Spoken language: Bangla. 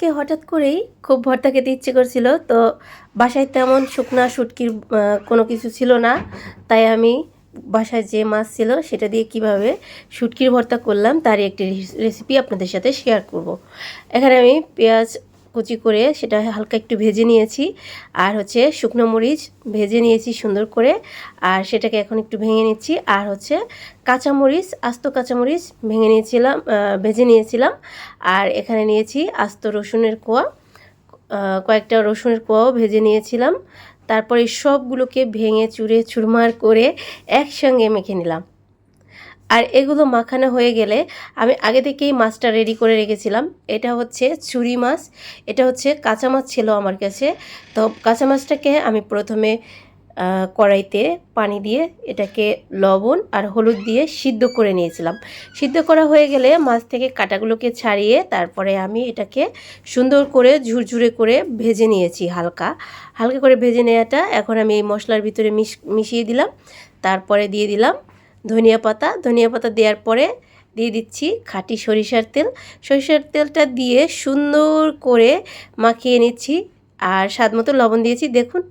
আজকে হঠাৎ করেই খুব ভর্তা খেতে ইচ্ছে করছিল, তো বাসায় তেমন শুকনা শুটকির কোনো কিছু ছিল না। তাই আমি বাসায় যে মাছ ছিল সেটা দিয়ে কিভাবে শুটকির ভর্তা করলাম তারই একটি রেসিপি আপনাদের সাথে শেয়ার করব। এখানে আমি পেঁয়াজ কুচি করে সেটা হালকা একটু ভেজে নিয়েছি, আর হচ্ছে শুকনো মরিচ ভেজে নিয়েছি সুন্দর করে, আর সেটাকে এখন একটু ভেঙে নিচ্ছি। আর হচ্ছে কাঁচামরিচ, আস্ত কাঁচামরিচ ভেঙে নিয়েছিলাম, ভেজে নিয়েছিলাম। আর এখানে নিয়েছি আস্ত রসুনের কোয়া, কয়েকটা রসুনের কোয়াও ভেজে নিয়েছিলাম। তারপরে সবগুলোকে ভেঙে চুরে চুরমার করে একসঙ্গে মেখে নিলাম। আর এগুলো মাখানো হয়ে গেলে আমি আগে থেকেই মাছটা রেডি করে রেখেছিলাম। এটা হচ্ছে চুরি মাছ, এটা হচ্ছে কাঁচা মাছ ছিল আমার কাছে। তো কাঁচা মাছটাকে আমি প্রথমে কড়াইতে পানি দিয়ে এটাকে লবণ আর হলুদ দিয়ে সিদ্ধ করে নিয়েছিলাম। সিদ্ধ করা হয়ে গেলে মাছ থেকে কাঁটাগুলোকে ছাড়িয়ে তারপরে আমি এটাকে সুন্দর করে ঝুরঝুরে করে ভেজে নিয়েছি। হালকা হালকা করে ভেজে নেওয়াটা এখন আমি এই মশলার ভিতরে মিশিয়ে দিলাম। তারপরে দিয়ে দিলাম ধনিয়া পাতা দেওয়ার পরে দিয়ে দিচ্ছি খাঁটি সরিষার তেল। সরিষার তেলটা দিয়ে সুন্দর করে মাখিয়ে নিচ্ছি, আর স্বাদ মতো লবণ দিয়েছি। দেখুন